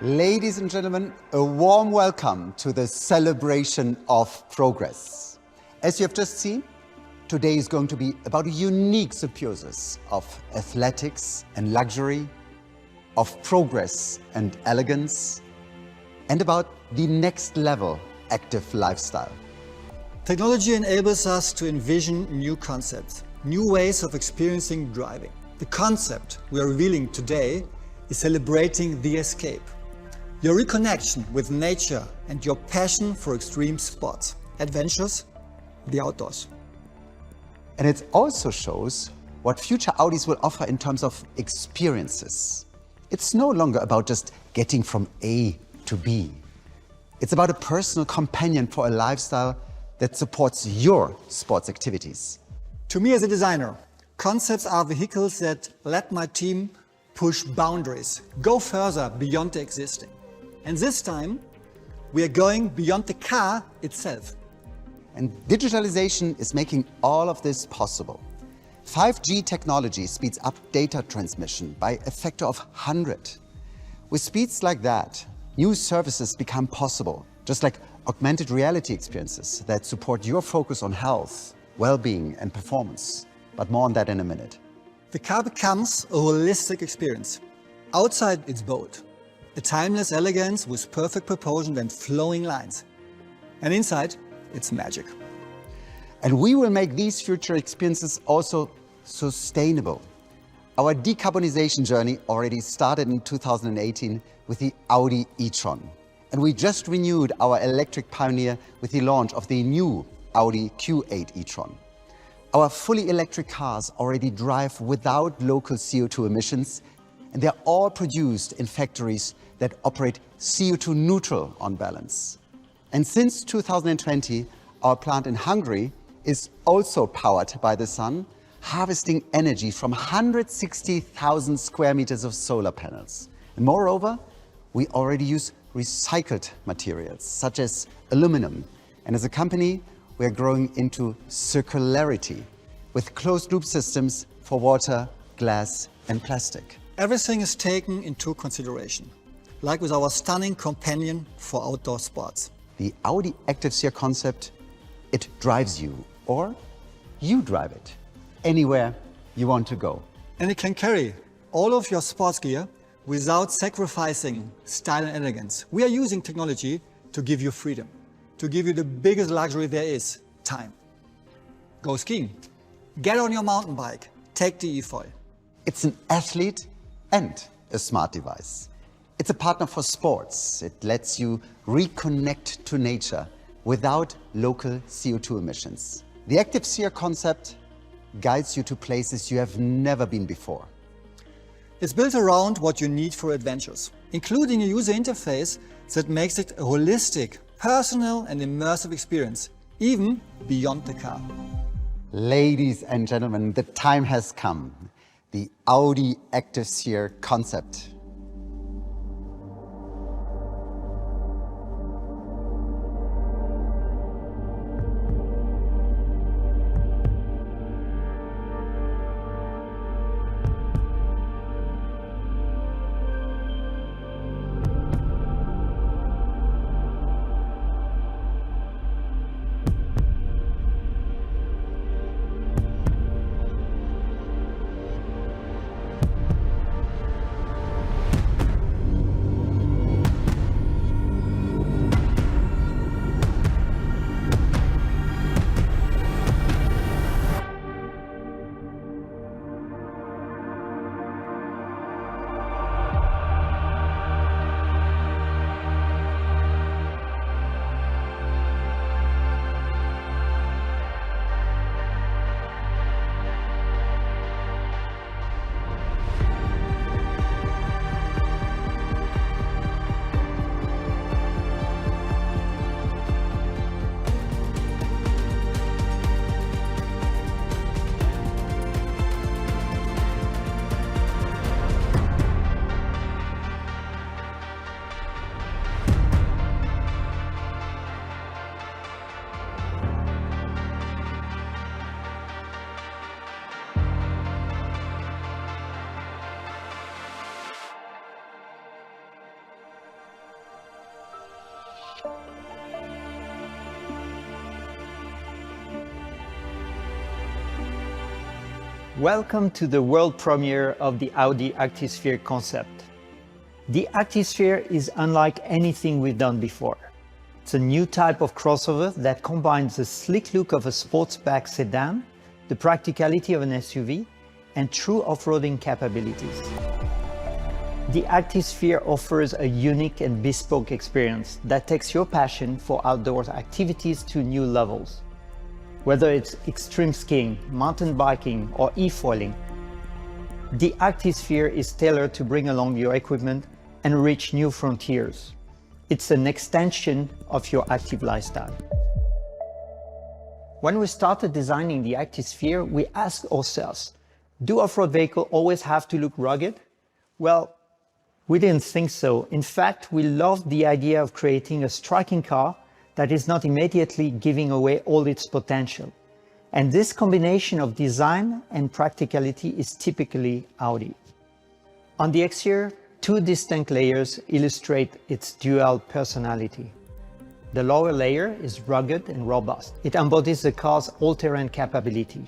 Ladies and gentlemen, a warm welcome to the celebration of progress. As you have just seen, today is going to be about a unique symposium of athletics and luxury, of progress and elegance, and about the next level active lifestyle. Technology enables us to envision new concepts, new ways of experiencing driving. The concept we are revealing today is celebrating the escape, your reconnection with nature and your passion for extreme sports, adventures, the outdoors. And it also shows what future Audis will offer in terms of experiences. It's no longer about just getting from A to B. It's about a personal companion for a lifestyle that supports your sports activities. To me as a designer, concepts are vehicles that let my team push boundaries, go further beyond the existing. And this time, we are going beyond the car itself. And digitalization is making all of this possible. 5G technology speeds up data transmission by a factor of 100. With speeds like that, new services become possible, just like augmented reality experiences that support your focus on health, well-being and performance. But more on that in a minute. The car becomes a holistic experience. Outside, it's bold, a timeless elegance with perfect proportion and flowing lines. And inside, it's magic. And we will make these future experiences also sustainable. Our decarbonization journey already started in 2018 with the Audi e-tron. And we just renewed our electric pioneer with the launch of the new Audi Q8 e-tron. Our fully electric cars already drive without local CO2 emissions, and they're all produced in factories that operate CO2 neutral on balance. And since 2020, our plant in Hungary is also powered by the sun, harvesting energy from 160,000 square meters of solar panels. And moreover, we already use recycled materials such as aluminum. And as a company, we are growing into circularity with closed-loop systems for water, glass, and plastic. Everything is taken into consideration, like with our stunning companion for outdoor sports. The Audi Activesphere concept, it drives you, or you drive it, anywhere you want to go. And it can carry all of your sports gear without sacrificing style and elegance. We are using technology to give you freedom, to give you the biggest luxury there is, time. Go skiing, get on your mountain bike, take the e-foil. It's an athlete and a smart device. It's a partner for sports. It lets you reconnect to nature without local CO2 emissions. The Activesphere concept guides you to places you have never been before. It's built around what you need for adventures, including a user interface that makes it a holistic, personal and immersive experience, even beyond the car. Ladies and gentlemen, the time has come. The Audi Activesphere concept. Welcome to the world premiere of the Audi Activesphere concept. The Activesphere is unlike anything we've done before. It's a new type of crossover that combines the sleek look of a sportsback sedan, the practicality of an SUV, and true off-roading capabilities. The Activesphere offers a unique and bespoke experience that takes your passion for outdoor activities to new levels. Whether it's extreme skiing, mountain biking, or e-foiling, the Activesphere is tailored to bring along your equipment and reach new frontiers. It's an extension of your active lifestyle. When we started designing the Activesphere, we asked ourselves, do off-road vehicles always have to look rugged? Well, we didn't think so. In fact, we loved the idea of creating a striking car that is not immediately giving away all its potential. And this combination of design and practicality is typically Audi. On the exterior, two distinct layers illustrate its dual personality. The lower layer is rugged and robust. It embodies the car's all-terrain capability.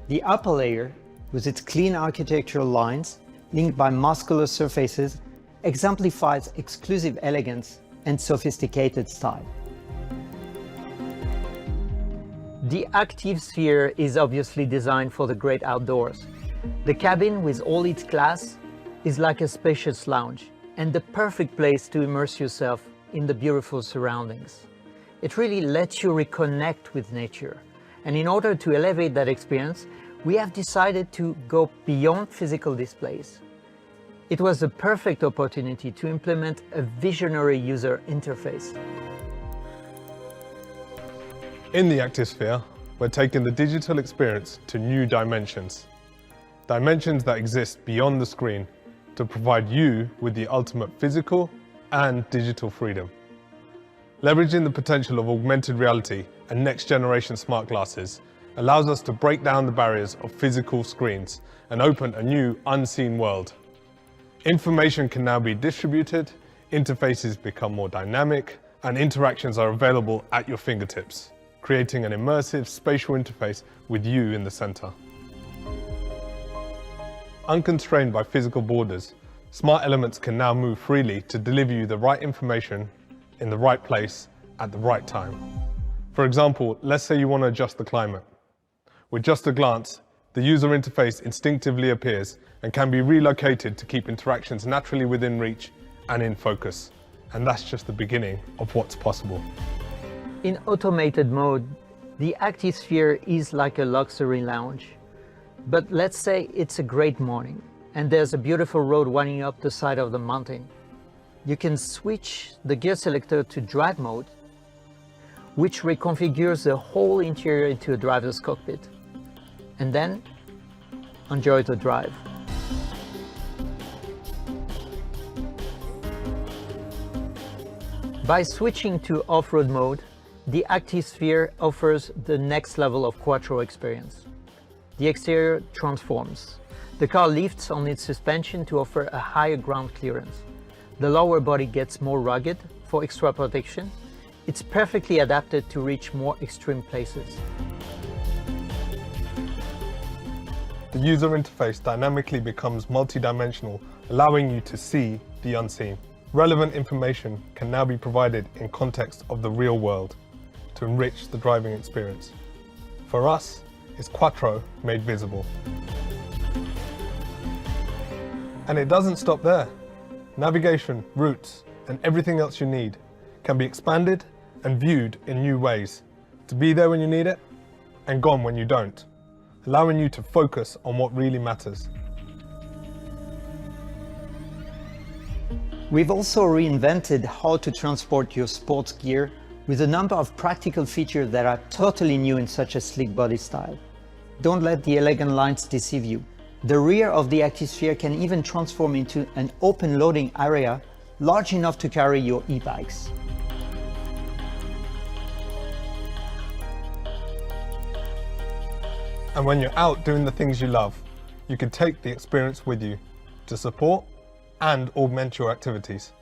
The upper layer, with its clean architectural lines linked by muscular surfaces, exemplifies exclusive elegance and sophisticated style. The Activesphere is obviously designed for the great outdoors. The cabin, with all its class, is like a spacious lounge and the perfect place to immerse yourself in the beautiful surroundings. It really lets you reconnect with nature. And in order to elevate that experience, we have decided to go beyond physical displays. It was a perfect opportunity to implement a visionary user interface. In the Activesphere, we're taking the digital experience to new dimensions. Dimensions that exist beyond the screen to provide you with the ultimate physical and digital freedom. Leveraging the potential of augmented reality and next-generation smart glasses allows us to break down the barriers of physical screens and open a new, unseen world. Information can now be distributed, interfaces become more dynamic, and interactions are available at your fingertips, creating an immersive spatial interface with you in the center. Unconstrained by physical borders, smart elements can now move freely to deliver you the right information in the right place at the right time. For example, let's say you want to adjust the climate. With just a glance, the user interface instinctively appears and can be relocated to keep interactions naturally within reach and in focus. And that's just the beginning of what's possible. In automated mode, the Activesphere is like a luxury lounge. But let's say it's a great morning and there's a beautiful road winding up the side of the mountain. You can switch the gear selector to drive mode, which reconfigures the whole interior into a driver's cockpit. And then enjoy the drive. By switching to off-road mode, the Activesphere offers the next level of quattro experience. The exterior transforms. The car lifts on its suspension to offer a higher ground clearance. The lower body gets more rugged for extra protection. It's perfectly adapted to reach more extreme places. The user interface dynamically becomes multidimensional, allowing you to see the unseen. Relevant information can now be provided in context of the real world to enrich the driving experience. For us, it's Quattro made visible. And it doesn't stop there. Navigation, routes, and everything else you need can be expanded and viewed in new ways, to be there when you need it and gone when you don't, allowing you to focus on what really matters. We've also reinvented how to transport your sports gear with a number of practical features that are totally new in such a sleek body style. Don't let the elegant lines deceive you. The rear of the Activesphere can even transform into an open loading area large enough to carry your e-bikes. And when you're out doing the things you love, you can take the experience with you to support and augment your activities.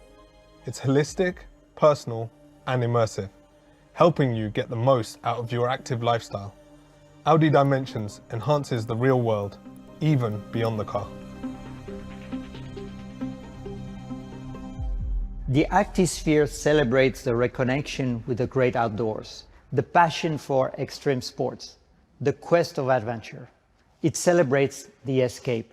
It's holistic, personal, and immersive, helping you get the most out of your active lifestyle. Audi Dimensions enhances the real world, even beyond the car. The Activesphere celebrates the reconnection with the great outdoors, the passion for extreme sports, the quest of adventure. It celebrates the escape.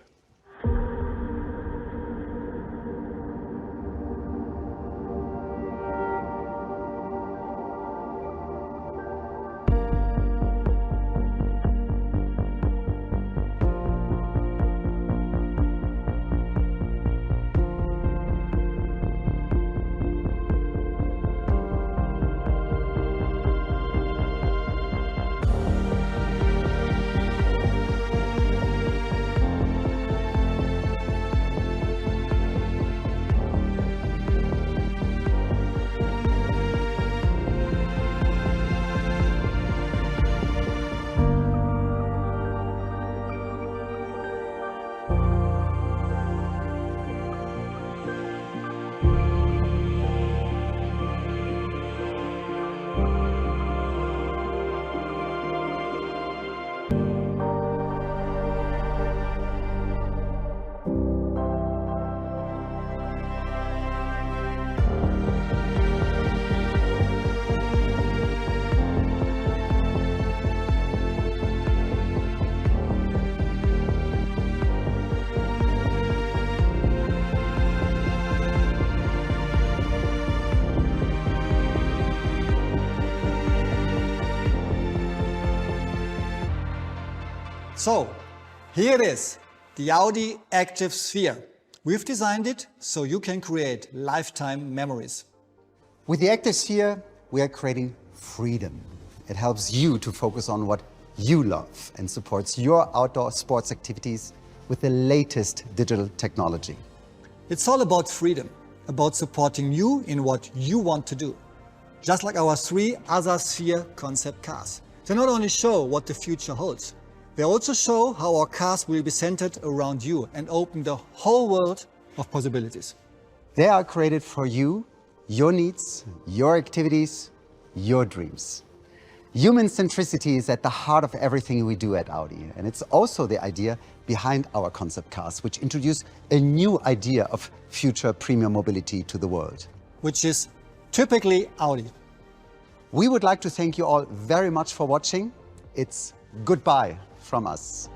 So, here it is, the Audi Activesphere. We've designed it so you can create lifetime memories. With the Activesphere, we are creating freedom. It helps you to focus on what you love and supports your outdoor sports activities with the latest digital technology. It's all about freedom, about supporting you in what you want to do. Just like our 3 other Sphere concept cars. They not only show what the future holds, they also show how our cars will be centered around you and open the whole world of possibilities. They are created for you, your needs, your activities, your dreams. Human centricity is at the heart of everything we do at Audi, and it's also the idea behind our concept cars, which introduce a new idea of future premium mobility to the world. Which is typically Audi. We would like to thank you all very much for watching. It's goodbye from us.